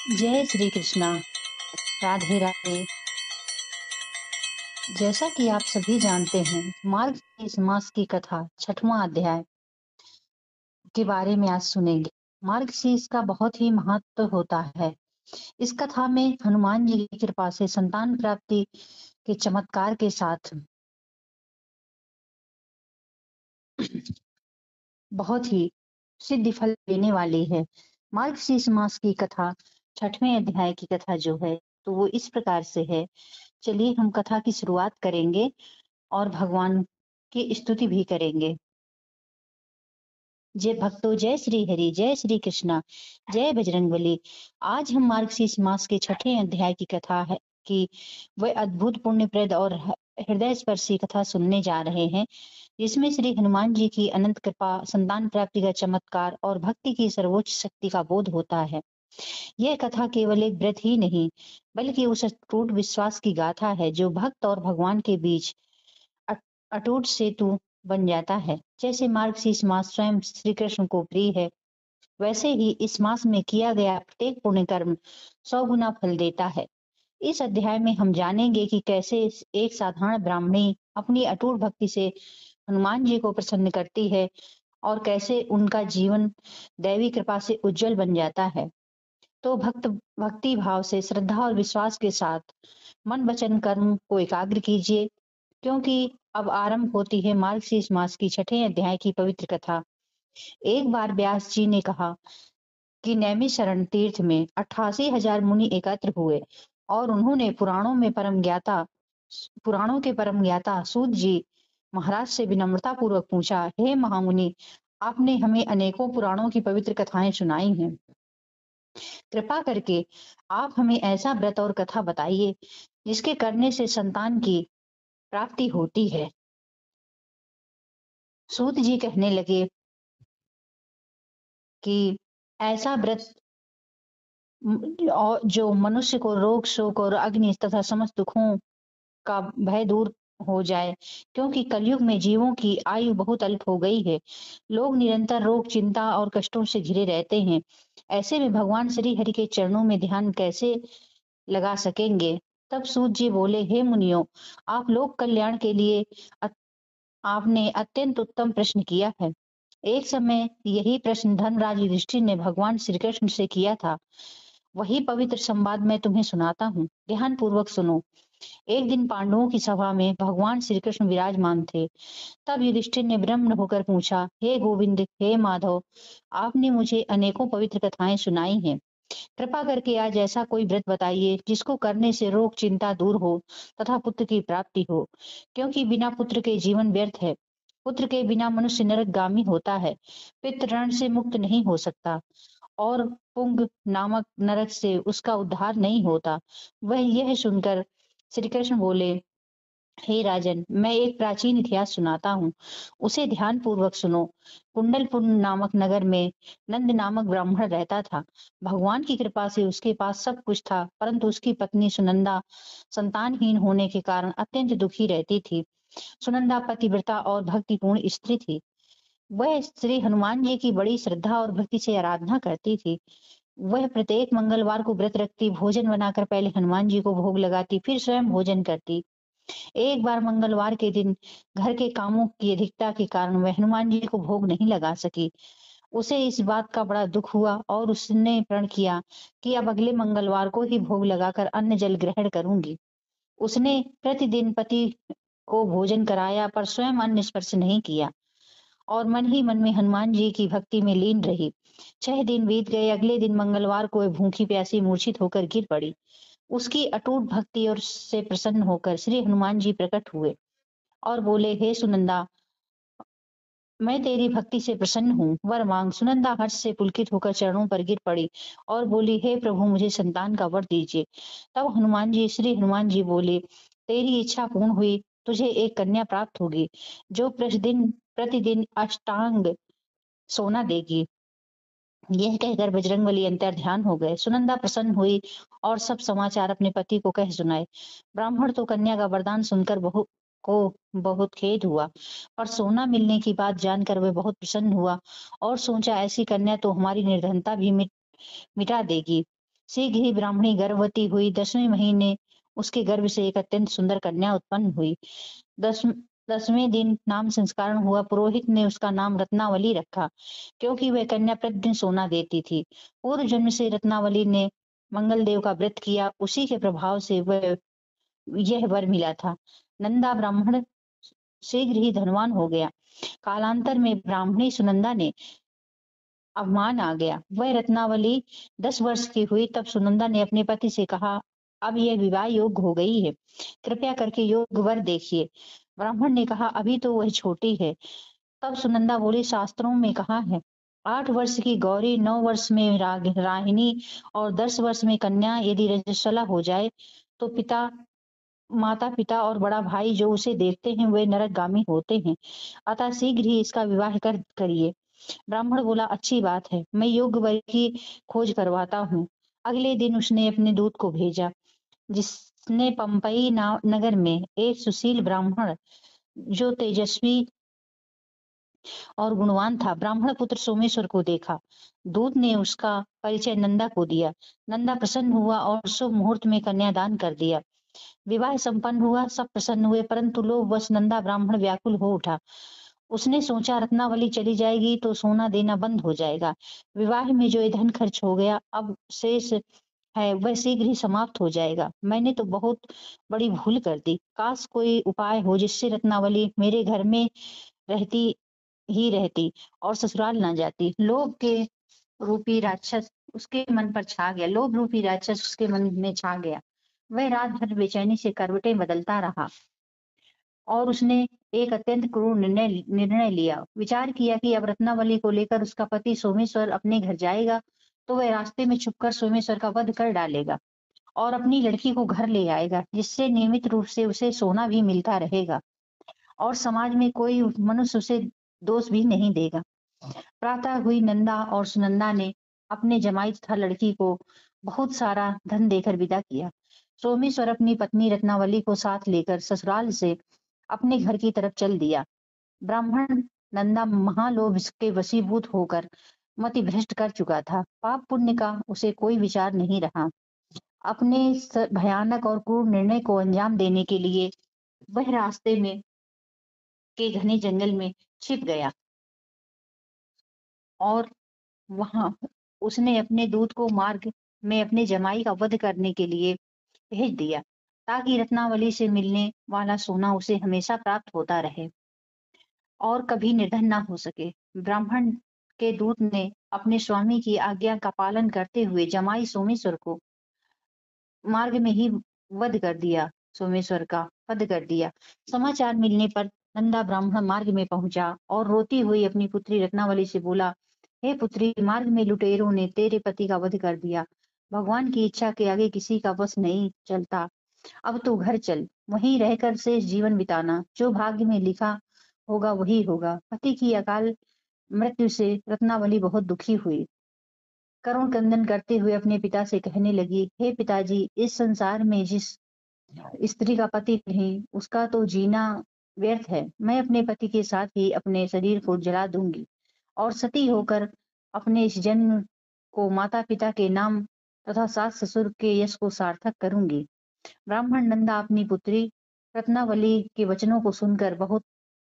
जय श्री कृष्णा। राधे राधे। जैसा कि आप सभी जानते हैं, मार्ग इस मास की कथा 6वां अध्याय के बारे में आज सुनेंगे। मार्गशीर्ष का बहुत ही महत्व होता है। इस कथा में हनुमान जी की कृपा से संतान प्राप्ति के चमत्कार के साथ बहुत ही सिद्ध फल देने वाली है। मार्गशीर्ष मास की कथा 6वें अध्याय की कथा जो है तो वो इस प्रकार से है। चलिए हम कथा की शुरुआत करेंगे और भगवान की स्तुति भी करेंगे। जय भक्तों, जय श्री हरि, जय श्री कृष्णा, जय बजरंगबली। आज हम मार्गशीर्ष मास के 6ठे अध्याय की कथा है कि वह अद्भुत पुण्यप्रद और हृदय स्पर्शी कथा सुनने जा रहे हैं, जिसमें श्री हनुमान जी की अनंत कृपा, संतान प्राप्ति का चमत्कार और भक्ति की सर्वोच्च शक्ति का बोध होता है। यह कथा केवल एक व्रत ही नहीं, बल्कि उस अटूट विश्वास की गाथा है जो भक्त और भगवान के बीच अटूट सेतु बन जाता है। जैसे मार्गशीर्ष मास स्वयं श्री कृष्ण को प्रिय है, वैसे ही इस मास में किया गया प्रत्येक पुण्य कर्म 100 गुना फल देता है। इस अध्याय में हम जानेंगे कि कैसे एक साधारण ब्राह्मणी अपनी अटूट भक्ति से हनुमान जी को प्रसन्न करती है और कैसे उनका जीवन दैवी कृपा से उज्जवल बन जाता है। तो भक्ति भाव से, श्रद्धा और विश्वास के साथ मन वचन कर्म को एकाग्र कीजिए, क्योंकि अब आरंभ होती है मार्गशीर्ष मास की 6ठे अध्याय की पवित्र कथा। एक बार व्यास जी ने कहा कि नैमिषारण्य तीर्थ में 88,000 मुनि एकत्र हुए और उन्होंने पुराणों के परम ज्ञाता सूत जी महाराज से विनम्रता पूर्वक पूछा, हे महामुनि, आपने हमें अनेकों पुराणों की पवित्र कथाएं सुनाई हैं। कृपा करके आप हमें ऐसा व्रत और कथा बताइए जिसके करने से संतान की प्राप्ति होती है। सूत जी कहने लगे कि ऐसा व्रत जो मनुष्य को रोग, शोक और अग्नि तथा समस्त दुखों का भय दूर हो जाए, क्योंकि कलयुग में जीवों की आयु बहुत अल्प हो गई है। लोग निरंतर रोग, चिंता और कष्टों से घिरे रहते हैं। ऐसे में भगवान श्री हरि के चरणों में ध्यान कैसे लगा सकेंगे? तब सूत जी बोले, हे मुनियों, आप लोक कल्याण के लिए आपने अत्यंत उत्तम प्रश्न किया है। एक समय यही प्रश्न धर्मराज युधिष्ठिर ने भगवान श्री कृष्ण से किया था। वही पवित्र संवाद मैं तुम्हें सुनाता हूँ, ध्यान पूर्वक सुनो। एक दिन पांडवों की सभा में भगवान श्री कृष्ण विराजमान थे। तब युधिष्ठिर ने विनम्र होकर पूछा, हे गोविंद, हे माधव, आपने मुझे अनेकों पवित्र कथाएं सुनाई हैं। कृपा करके आज ऐसा कोई व्रत बताइए जिसको करने से रोग चिंता दूर हो तथा पुत्र की प्राप्ति हो, क्योंकि बिना पुत्र के जीवन व्यर्थ है। पुत्र के बिना मनुष्य नरकगामी होता है, पितृ ऋण से मुक्त नहीं हो सकता और पुंग नामक नरक से उसका उद्धार नहीं होता। वह यह सुनकर श्री कृष्ण बोले, हे राजन, मैं एक प्राचीन इतिहास सुनाता हूँ, उसे ध्यान पूर्वक सुनो। कुंडलपुर नामक नगर में नंद नामक ब्राह्मण रहता था। भगवान की कृपा से उसके पास सब कुछ था, परंतु उसकी पत्नी सुनंदा संतानहीन होने के कारण अत्यंत दुखी रहती थी। सुनंदा पतिव्रता और भक्तिपूर्ण स्त्री थी। वह श्री हनुमान जी की बड़ी श्रद्धा और भक्ति से आराधना करती थी। वह प्रत्येक मंगलवार को व्रत रखती, भोजन बनाकर पहले हनुमान जी को भोग लगाती, फिर स्वयं भोजन करती। एक बार मंगलवार के दिन घर के कामों की अधिकता के कारण वह हनुमान जी को भोग नहीं लगा सकी। उसे इस बात का बड़ा दुख हुआ और उसने प्रण किया कि अब अगले मंगलवार को ही भोग लगाकर अन्न जल ग्रहण करूंगी। उसने प्रतिदिन पति को भोजन कराया, पर स्वयं अन्न स्पर्श नहीं किया और मन ही मन में हनुमान जी की भक्ति में लीन रही। 6 दिन बीत गए। अगले दिन मंगलवार को वह भूखी प्यासी मूर्छित होकर गिर पड़ी। उसकी अटूट भक्ति और से प्रसन्न होकर श्री हनुमान जी प्रकट हुए और बोले, हे सुनंदा, मैं तेरी भक्ति से प्रसन्न हूँ, वर मांग। सुनंदा हर्ष से पुलकित होकर चरणों पर गिर पड़ी और बोली, हे प्रभु, मुझे संतान का वर दीजिए। तब श्री हनुमान जी बोले, तेरी इच्छा पूर्ण हुई, तुझे एक कन्या प्राप्त होगी जो प्रतिदिन प्रतिदिन अष्टांग सोना देगी। यह कहकर बजरंगबली अंतर ध्यान हो गए। सुनंदा प्रसन्न हुई और सब समाचार अपने पति को कह सुनाए। ब्राह्मण तो कन्या का वरदान सुनकर बहुत खेद हुआ, पर सोना मिलने की बात जानकर वह बहुत प्रसन्न हुआ और सोचा, ऐसी कन्या तो हमारी निर्धनता भी मिटा देगी। शीघ्र ही ब्राह्मणी गर्भवती हुई। 10वें महीने उसके गर्भ से एक अत्यंत सुंदर कन्या उत्पन्न हुई। 10वें दिन नाम संस्कार हुआ। पुरोहित ने उसका नाम रत्नावली रखा, क्योंकि वह कन्या प्रतिदिन सोना देती थी। पूर्व जन्म से रत्नावली ने मंगल देव का व्रत किया, उसी के प्रभाव से वह यह वर मिला था। नंदा ब्राह्मण शीघ्र ही धनवान हो गया। कालांतर में ब्राह्मणी सुनंदा ने अवमान आ गया। वह रत्नावली 10 वर्ष की हुई तब सुनंदा ने अपने पति से कहा, अब यह विवाह योग्य हो गई है, कृपया करके योग्य वर देखिए। ब्राह्मण ने कहा, अभी तो वह छोटी है। तब सुनंदा बोली, शास्त्रों में कहा है, 8 वर्ष की गौरी, 9 वर्ष में राहिनी और 10 वर्ष में कन्या यदि रजस्वला हो जाए तो माता पिता और बड़ा भाई जो उसे देखते हैं वे नरकगामी होते हैं, अतः शीघ्र ही इसका विवाह करिए। ब्राह्मण बोला, अच्छी बात है, मैं योग्य वर की खोज करवाता हूँ। अगले दिन उसने अपने दूत को भेजा, जिसने पंपई नगर में एक सुशील ब्राह्मण जो तेजस्वी और गुणवान था, ब्राह्मण पुत्र सोमेश्वर को देखा। दूत ने उसका परिचय नंदा को दिया। नंदा प्रसन्न हुआ और शुभ मुहूर्त में कन्यादान कर दिया। विवाह संपन्न हुआ, सब प्रसन्न हुए, परंतु लोभवश नंदा ब्राह्मण व्याकुल हो उठा। उसने सोचा, रत्नावली चली जाएगी तो सोना देना बंद हो जाएगा। विवाह में जो ये धन खर्च हो गया, अब शेष है वह शीघ्र ही समाप्त हो जाएगा। मैंने तो बहुत बड़ी भूल कर दी। काश कोई उपाय हो जिससे रत्नावली मेरे घर में रहती ही रहती और ससुराल ना जाती। लोभ के रूपी राक्षस उसके मन पर छा गया। लोभ रूपी राक्षस उसके मन में छा गया। वह रात भर बेचैनी से करवटें बदलता रहा और उसने एक अत्यंत क्रूर निर्णय लिया। विचार किया कि अब रत्नावली को लेकर उसका पति सोमेश्वर अपने घर जाएगा तो वह रास्ते में छुपकर सोमेश्वर का वध कर डालेगा और अपनी लड़की को घर ले आएगा, जिससे नियमित रूप से उसे सोना भी मिलता रहेगा और समाज में कोई मनुष्य उसे दोष भी नहीं देगा। प्रातः हुई नंदा और सुनंदा ने अपने जमाई तथा लड़की को बहुत सारा धन देकर विदा किया। सोमेश्वर अपनी पत्नी रत्नावली को साथ लेकर ससुराल से अपने घर की तरफ चल दिया। ब्राह्मण नंदा महालोभ के वशीभूत होकर मति भ्रष्ट कर चुका था। पाप पुण्य का उसे कोई विचार नहीं रहा। अपने भयानक और क्रूर निर्णय को अंजाम देने के लिए वह रास्ते में के घने जंगल में छिप गया और वहां उसने अपने दूत को मार्ग में अपने जमाई का वध करने के लिए भेज दिया, ताकि रत्नावली से मिलने वाला सोना उसे हमेशा प्राप्त होता रहे और कभी निर्धन ना हो सके। ब्राह्मण के दूत ने अपने स्वामी की आज्ञा का पालन करते हुए जमाई सोमेश्वर को मार्ग में ही वध कर दिया सोमेश्वर का वध कर दिया। समाचार मिलने पर नंदा ब्राह्मण मार्ग में पहुंचा और रोती हुई अपनी पुत्री रत्नावली से बोला, हे पुत्री, मार्ग में लुटेरों ने तेरे पति का वध कर दिया। भगवान की इच्छा के आगे किसी का बस नहीं चलता। अब तू घर चल, वहीं रहकर शेष जीवन बिताना। जो भाग्य में लिखा होगा वही होगा। पति की अकाल मृत्यु से रत्नावली बहुत दुखी हुई। करुण क्रंदन करते हुए अपने पिता से कहने लगी, हे पिताजी, इस संसार में जिस स्त्री का पति नहीं उसका तो जीना व्यर्थ है। मैं अपने पति के साथ ही अपने शरीर को जला दूंगी और सती होकर अपने इस जन्म को माता पिता के नाम तथा सास ससुर के यश को सार्थक करूंगी। ब्राह्मण नंदा अपनी पुत्री रत्नावली के वचनों को सुनकर बहुत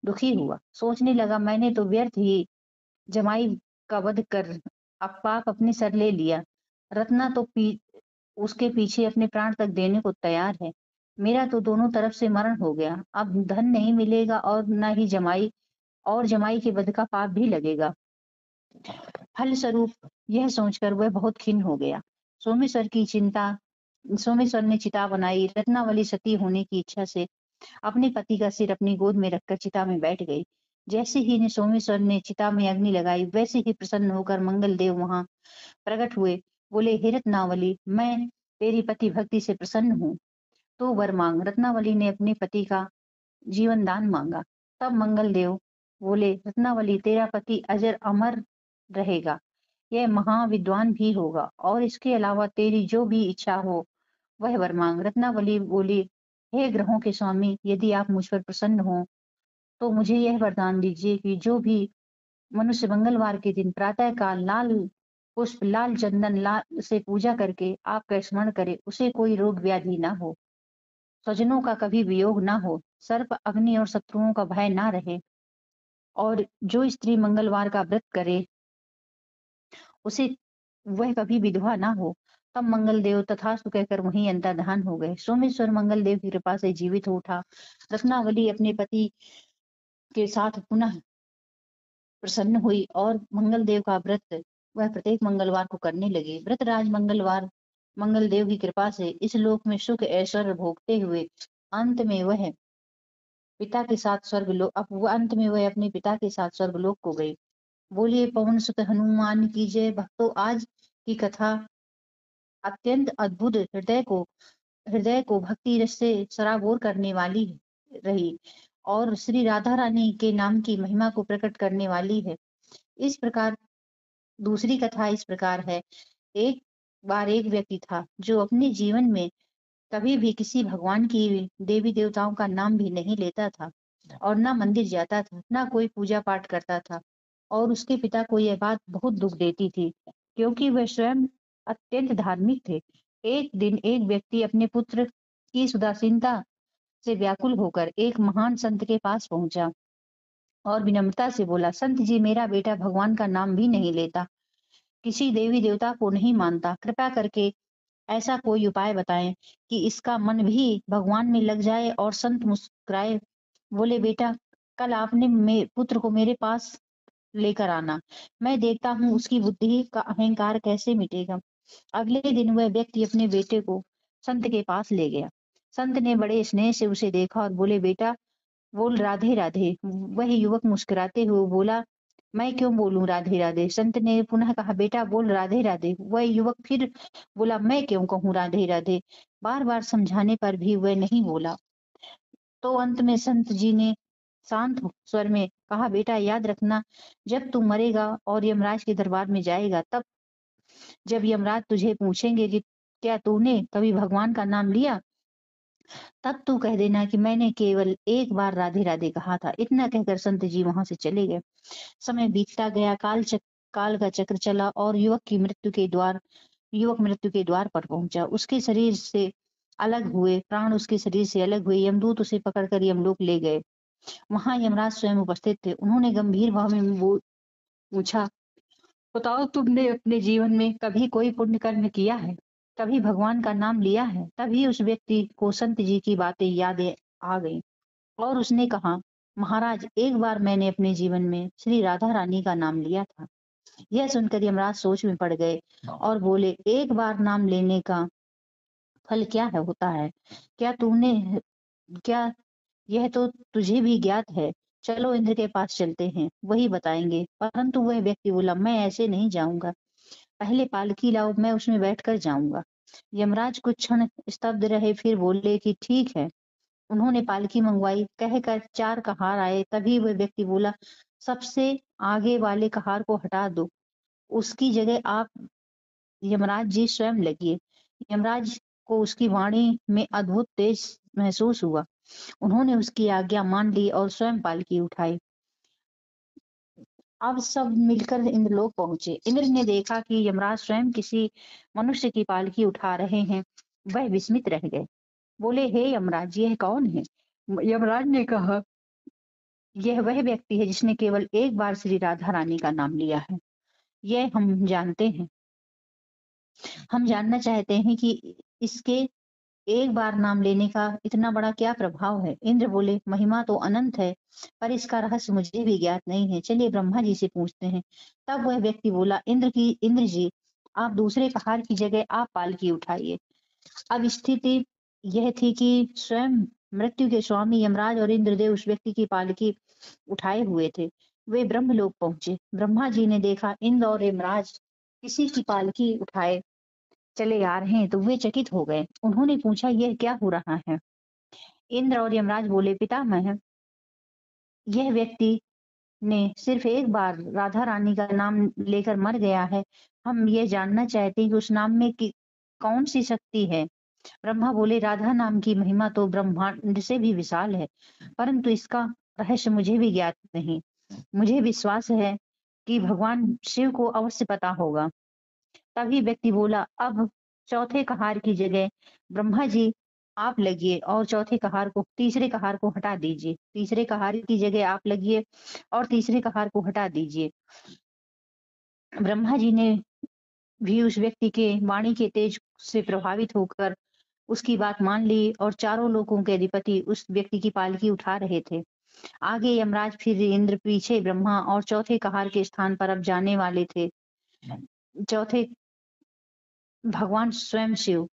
दुखी हुआ। सोचने लगा, मैंने तो व्यर्थ ही जमाई का वध कर अब पाप अपने सर ले लिया। रत्ना तो उसके पीछे अपने प्राण तक देने को तैयार है। मेरा तो दोनों तरफ से मरण हो गया। अब धन नहीं मिलेगा और न ही जमाई के वध का पाप भी लगेगा। फलस्वरूप यह सोचकर वह बहुत खिन्न हो गया। सोमेश्वर ने चिता बनाई। रत्नावली सती होने की इच्छा से अपने पति का सिर अपनी गोद में रखकर चिता में बैठ गई। जैसे ही सोमेश्वर ने चिता में अग्नि लगाई, वैसे ही प्रसन्न होकर मंगल देव वहां प्रकट हुए। बोले, हे रत्नावली, मैं तेरी पति भक्ति से प्रसन्न हूँ, तो वर मांग। रत्नावली ने अपने पति का जीवन दान मांगा। तब मंगल देव बोले, रत्नावली, तेरा पति अजर अमर रहेगा, यह महाविद्वान भी होगा और इसके अलावा तेरी जो भी इच्छा हो वह वर मांग। रत्नावली बोली, हे ग्रहों के स्वामी, यदि आप मुझ पर प्रसन्न हो तो मुझे यह वरदान दीजिए कि जो भी मनुष्य मंगलवार के दिन प्रातः काल लाल पुष्प, लाल चंदन लाल से पूजा करके आपका स्मरण करे, उसे कोई रोग व्याधि ना हो, स्वजनों का कभी वियोग ना हो, सर्प अग्नि और शत्रुओं का भय ना रहे, और जो स्त्री मंगलवार का व्रत करे उसे वह कभी विधवा ना हो। तब मंगल देव तथास्तु कहकर वहीं अंतर्धान हो गए। सोमेश्वर मंगल देव की कृपा से जीवित हो उठा। रत्नावली अपने पति के साथ पुनः प्रसन्न हुई और मंगल देव का व्रत वह प्रत्येक मंगलवार को करने लगी। व्रतराज मंगलवार मंगल देव की कृपा से इस लोक में सुख ऐश्वर्य भोगते हुए अंत में वह पिता के साथ स्वर्गलोक अंत में वह अपने पिता के साथ स्वर्गलोक को गई। बोलिए पवन सुत हनुमान की जय। भक्तों, आज की कथा अत्यंत अद्भुत, हृदय को भक्ति रस से सराबोर करने वाली रही और श्री राधा रानी के नाम की महिमा को प्रकट करने वाली है। इस प्रकार दूसरी कथा इस प्रकार है। एक बार एक व्यक्ति था जो अपने जीवन में कभी भी किसी भगवान की देवी देवताओं का नाम भी नहीं लेता था और ना मंदिर जाता था, ना कोई पूजा पाठ करता था। और उसके पिता को यह बात बहुत दुख देती थी, क्योंकि वह स्वयं अत्यंत धार्मिक थे। एक दिन एक व्यक्ति अपने पुत्र की उदासीनता से व्याकुल होकर एक महान संत के पास पहुंचा और विनम्रता से बोला, संत जी, मेरा बेटा भगवान का नाम भी नहीं लेता, किसी देवी देवता को नहीं मानता, कृपया करके ऐसा कोई उपाय बताएं कि इसका मन भी भगवान में लग जाए। और संत मुस्कुराए, बोले, बेटा, कल आपने पुत्र को मेरे पास लेकर आना, मैं देखता हूँ उसकी बुद्धि का अहंकार कैसे मिटेगा। अगले दिन वह व्यक्ति अपने बेटे को संत के पास ले गया। संत ने बड़े स्नेह से उसे देखा और बोले, बेटा, बोल राधे राधे। वह युवक मुस्कुराते हुए बोला, मैं क्यों बोलूं राधे राधे। संत ने पुनः कहा, बेटा, बोल राधे राधे। वह युवक फिर बोला, मैं क्यों कहूँ राधे राधे। बार बार समझाने पर भी वह नहीं बोला। तो अंत में संत जी ने शांत स्वर में कहा, बेटा, याद रखना, जब तू मरेगा और यमराज के दरबार में जाएगा, तब जब यमराज तुझे पूछेंगे कि क्या तूने कभी भगवान का नाम लिया, तब तू कह देना कि मैंने केवल एक बार राधे राधे कहा था। इतना कहकर संत जी वहां से चले गए। समय बीतता गया, काल का चक्र चला और युवक मृत्यु के द्वार पर पहुंचा। उसके शरीर से अलग हुए प्राण उसके शरीर से अलग हुए। यमदूत उसे पकड़कर यमलोक ले गए। वहां यमराज स्वयं उपस्थित थे। उन्होंने गंभीर भाव में पूछा, बताओ, तुमने अपने जीवन में कभी कोई पुण्य कर्म किया है, कभी भगवान का नाम लिया है। तभी उस व्यक्ति को संत जी की बातें याद आ गई और उसने कहा, महाराज, एक बार मैंने अपने जीवन में श्री राधा रानी का नाम लिया था। यह सुनकर यमराज सोच में पड़ गए और बोले, एक बार नाम लेने का फल क्या है होता है, क्या तूने क्या यह तो तुझे भी ज्ञात है। चलो इंद्र के पास चलते हैं, वही बताएंगे। परंतु वह व्यक्ति बोला, मैं ऐसे नहीं जाऊंगा, पहले पालकी लाओ, मैं उसमें बैठकर जाऊंगा। यमराज कुछ क्षण स्तब्ध रहे, फिर बोले कि ठीक है। उन्होंने पालकी मंगवाई। कहकर चार कहार आए। तभी वह व्यक्ति बोला, सबसे आगे वाले कहार को हटा दो, उसकी जगह आप यमराज जी स्वयं लगिए। यमराज को उसकी वाणी में अद्भुत तेज महसूस हुआ। उन्होंने उसकी आज्ञा मान ली और स्वयं पालकी उठाई। अब सब मिलकर इंद्रलोक पहुंचे। इंद्र ने देखा कि यमराज स्वयं किसी मनुष्य की पालकी उठा रहे हैं। वह विस्मित रह गए। बोले, हे यमराज, यह कौन है। यमराज ने कहा, यह वह व्यक्ति है जिसने केवल एक बार श्री राधा रानी का नाम लिया है। यह हम जानते हैं। हम जानना चाहते हैं कि इसके एक बार नाम लेने का इतना बड़ा क्या प्रभाव है। इंद्र बोले, महिमा तो अनंत है, पर इसका रहस्य मुझे भी ज्ञात नहीं है। चलिए ब्रह्मा जी से पूछते हैं। तब वह व्यक्ति बोला, इंद्र जी, आप दूसरे पहाड़ की जगह आप पालकी उठाइए। अब स्थिति यह थी कि स्वयं मृत्यु के स्वामी यमराज और इंद्रदेव उस व्यक्ति की पालकी उठाए हुए थे। वे ब्रह्मलोक पहुंचे। ब्रह्मा जी ने देखा इंद्र और यमराज किसी की पालकी उठाए चले आ रहे हैं, तो वे चकित हो गए। उन्होंने पूछा, यह क्या हो रहा है। इंद्र और यमराज बोले, पितामह, यह व्यक्ति ने सिर्फ एक बार राधा रानी का नाम लेकर मर गया है। हम ये जानना चाहते हैं कि उस नाम में कौन सी शक्ति है। ब्रह्मा बोले, राधा नाम की महिमा तो ब्रह्मांड से भी विशाल है, परंतु इसका रहस्य मुझे भी ज्ञात नहीं। मुझे विश्वास है कि भगवान शिव को अवश्य पता होगा। तभी व्यक्ति बोला, अब चौथे कहार की जगह ब्रह्मा जी आप लगिए और तीसरे कहार को हटा दीजिए। तीसरे कहार की जगह आप लगिए और तीसरे कहार को हटा दीजिए। ब्रह्मा जी ने भी उस व्यक्ति के वाणी के तेज से प्रभावित होकर उसकी बात मान ली और चारों लोकों के अधिपति उस व्यक्ति की पालकी उठा रहे थे। आगे यमराज, फिर इंद्र, पीछे ब्रह्मा और चौथे कहार के स्थान पर अब जाने वाले थे चौथे भगवान स्वयं शिव।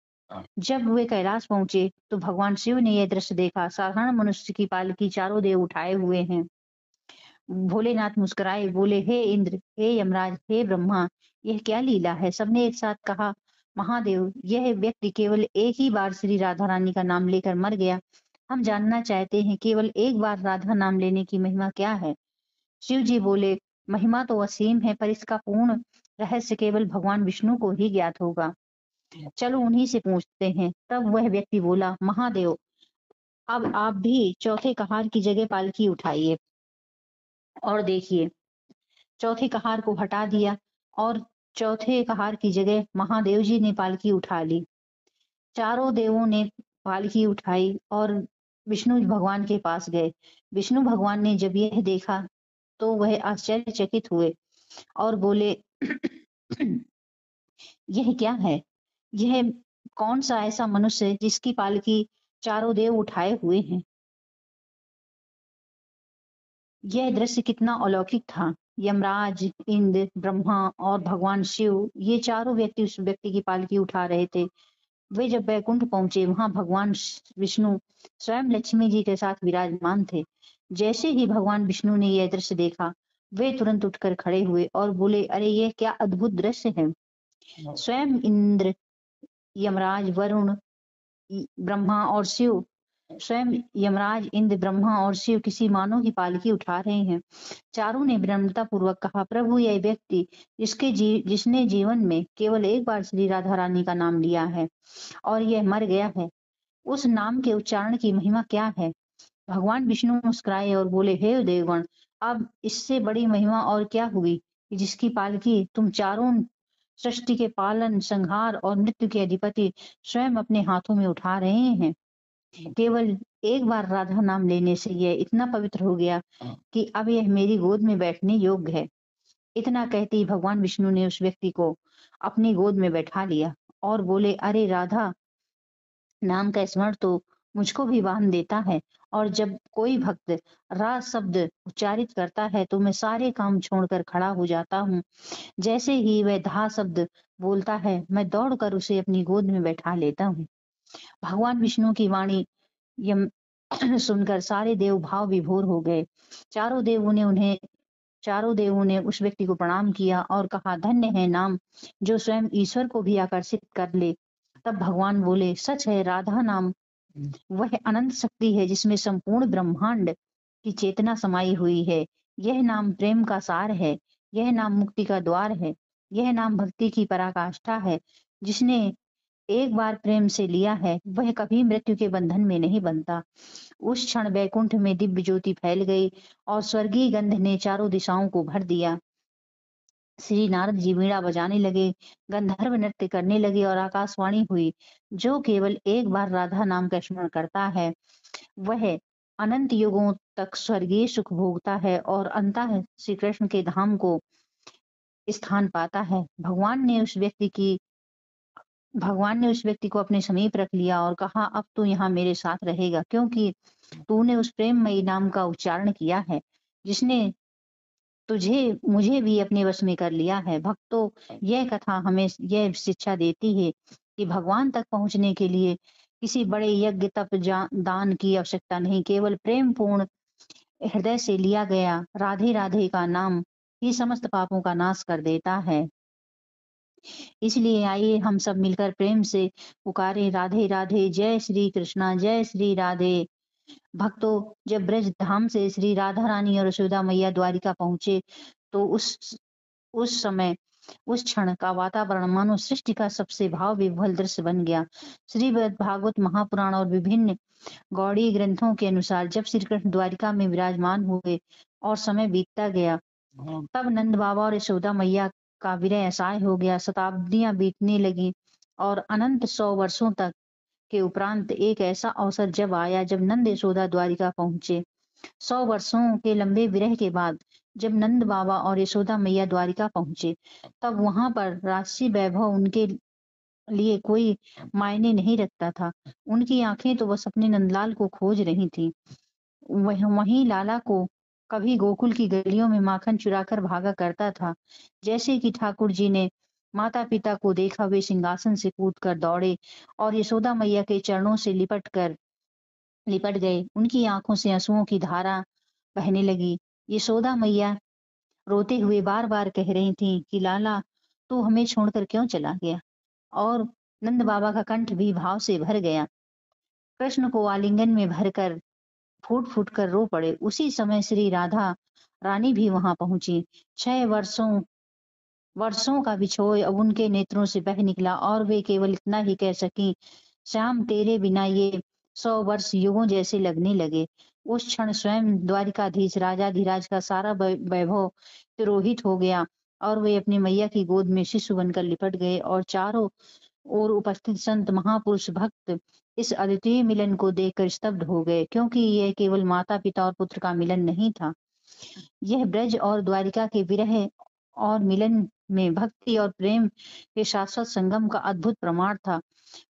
जब वे कैलाश पहुंचे तो भगवान शिव ने यह दृश्य देखा। साधारण मनुष्य की पालकी चारों देव उठाए हुए हैं। भोलेनाथ मुस्कुराए, बोले, हे इंद्र, हे यमराज, हे ब्रह्मा, यह क्या लीला है? सबने एक साथ कहा, महादेव, यह व्यक्ति केवल एक ही बार श्री राधा रानी का नाम लेकर मर गया। हम जानना चाहते हैं केवल एक बार राधा नाम लेने की महिमा क्या है? शिव जी बोले, महिमा तो असीम है, पर इसका पूर्ण रहस्य केवल भगवान विष्णु को ही ज्ञात होगा। चलो उन्हीं से पूछते हैं। तब वह व्यक्ति बोला, महादेव, अब आप भी चौथे कहार की जगह पालकी उठाइए और देखिए। चौथे कहार को हटा दिया और चौथे कहार की जगह महादेव जी ने पालकी उठा ली। चारों देवों ने पालकी उठाई और विष्णु भगवान के पास गए। विष्णु भगवान ने जब यह देखा तो वह आश्चर्यचकित हुए और बोले, यह क्या है? यह कौन सा ऐसा मनुष्य है जिसकी पालकी चारों देव उठाए हुए हैं? यह दृश्य कितना अलौकिक था। यमराज, इंद्र, ब्रह्मा और भगवान शिव, ये चारों व्यक्ति उस व्यक्ति की पालकी उठा रहे थे। वे जब बैकुंठ पहुंचे, वहां भगवान विष्णु स्वयं लक्ष्मी जी के साथ विराजमान थे। जैसे ही भगवान विष्णु ने यह दृश्य देखा, वे तुरंत उठकर खड़े हुए और बोले, अरे यह क्या अद्भुत दृश्य है। स्वयं इंद्र, यमराज, वरुण, ब्रह्मा और शिव स्वयं यमराज, इंद्र, ब्रह्मा और शिव किसी मानव की पालकी उठा रहे हैं। चारों ने विनम्रता पूर्वक कहा, प्रभु, यह व्यक्ति जिसने जीवन में केवल एक बार श्री राधा रानी का नाम लिया है और यह मर गया है, उस नाम के उच्चारण की महिमा क्या है? भगवान विष्णु मुस्कुराए और बोले, हे देवगण, अब इससे बड़ी महिमा और क्या हुई कि जिसकी पालकी तुम चारों सृष्टि के पालन, संहार और मृत्यु के अधिपति स्वयं अपने हाथों में उठा रहे हैं। केवल एक बार राधा नाम लेने से यह इतना पवित्र हो गया कि अब यह मेरी गोद में बैठने योग्य है। इतना कहते ही भगवान विष्णु ने उस व्यक्ति को अपनी गोद में बैठा लिया और बोले, अरे राधा नाम का स्मरण तो मुझको भी वाहन देता है, और जब कोई भक्त रा शब्द उच्चारित करता है तो मैं सारे काम छोड़कर खड़ा हो जाता हूँ। जैसे ही वह धा शब्द बोलता है, मैं दौड़कर उसे अपनी गोद में बैठा लेता हूँ। भगवान विष्णु की वाणी यम सुनकर सारे देव भाव विभोर हो गए। चारों देवों ने उस व्यक्ति को प्रणाम किया और कहा, धन्य है नाम जो स्वयं ईश्वर को भी आकर्षित कर ले। तब भगवान बोले, सच है, राधा नाम वह अनंत शक्ति है जिसमें संपूर्ण ब्रह्मांड की चेतना समाई हुई है। यह नाम प्रेम का सार है, यह नाम मुक्ति का द्वार है, यह नाम भक्ति की पराकाष्ठा है। जिसने एक बार प्रेम से लिया है वह कभी मृत्यु के बंधन में नहीं बनता। उस क्षण बैकुंठ में दिव्य ज्योति फैल गई और स्वर्गीय गंध ने चारों दिशाओं को भर दिया। श्री नारद जी वीणा बजाने लगे, गंधर्व नृत्य करने लगे और आकाशवाणी हुई, जो केवल एक बार राधा नाम का स्मरण करता है वह अनंत युगों तक स्वर्गीय सुख भोगता है और अंततः श्री कृष्ण के धाम को स्थान पाता है। भगवान ने उस व्यक्ति को अपने समीप रख लिया और कहा, अब तू यहाँ मेरे साथ रहेगा, क्योंकि तूने उस प्रेममयी नाम का उच्चारण किया है जिसने मुझे भी अपने वश में कर लिया है। भक्तों, यह कथा हमें यह शिक्षा देती है कि भगवान तक पहुंचने के लिए किसी बड़े यज्ञ, तप, दान की आवश्यकता नहीं। केवल प्रेम पूर्ण हृदय से लिया गया राधे राधे का नाम ही समस्त पापों का नाश कर देता है। इसलिए आइए हम सब मिलकर प्रेम से पुकारे, राधे राधे, जय श्री कृष्णा, जय श्री राधे। भक्तों, जब ब्रज धाम से श्री राधा रानी और यशोदा मैया द्वारिका पहुंचे तो उस समय उस क्षण का वातावरण मानो सृष्टि का सबसे भाव विह्वल दृश्य बन गया। श्री भागवत महापुराण और विभिन्न गौड़ी ग्रंथों के अनुसार जब श्री कृष्ण द्वारिका में विराजमान हुए और समय बीतता गया, तब नंद बाबा और यशोदा मैया का विरह असहाय हो गया। शताब्दियां बीतने लगी और अनंत 100 वर्षों तक के उपरांत एक ऐसा अवसर जब आया जब नंद यशोदा द्वारिका पहुंचे। 100 वर्षों के लंबे विरह के बाद जब नंद बाबा और यशोदा मैया द्वारिका पहुंचे, तब वहां पर राजसी वैभव उनके लिए कोई मायने नहीं रखता था। उनकी आंखें तो बस अपने नंदलाल को खोज रही थी। वहीं लाला को कभी गोकुल की गलियों में माखन चुराकर भागा करता था। जैसे कि ठाकुर जी ने माता पिता को देखा, वे सिंहासन से कूद कर दौड़े और यशोदा मैया के चरणों से लिपट गए। उनकी आंखों से आंसुओं की धारा बहने लगी। यशोदा मैया रोते हुए बार बार कह रही थी कि लाला, तू हमें छोड़कर क्यों चला गया। और नंद बाबा का कंठ भी भाव से भर गया। कृष्ण को आलिंगन में भरकर फूट फूट कर रो पड़े। उसी समय श्री राधा रानी भी वहां पहुंची। 6 वर्षों वर्षों का बिछोह अब उनके नेत्रों से बह निकला और वे केवल इतना ही कह सकी, श्याम तेरे बिना ये 100 वर्ष युगों जैसे लगने लगे। उस क्षण स्वयं द्वारिकाधीश राजाधिराज का सारा वैभव तिरोहित हो गया और वे अपनी मैया की गोद में शिशु बनकर लिपट गए और चारों ओर उपस्थित संत महापुरुष भक्त इस अद्वितीय मिलन को देखकर स्तब्ध हो गए, क्योंकि यह केवल माता पिता और पुत्र का मिलन नहीं था। यह ब्रज और द्वारिका के विरह और मिलन में भक्ति और प्रेम के शाश्वत संगम का अद्भुत प्रमाण था।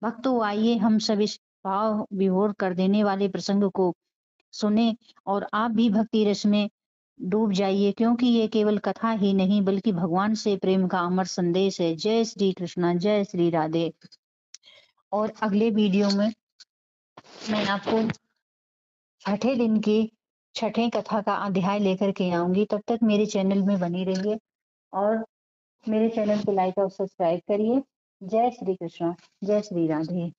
भक्तों, आइए हम सब इस भाव विभोर कर देने वाले प्रसंग को सुने और आप भी भक्ति रस में डूब जाइए, क्योंकि ये केवल कथा ही नहीं बल्कि भगवान से प्रेम का अमर संदेश है। जय श्री कृष्णा, जय श्री राधे। और अगले वीडियो में मैं आपको छठे दिन की छठे कथा का अध्याय लेकर के आऊंगी। तब तक मेरे चैनल में बनी रहिए और मेरे चैनल को लाइक और सब्सक्राइब करिए। जय श्री कृष्ण, जय श्री राधे।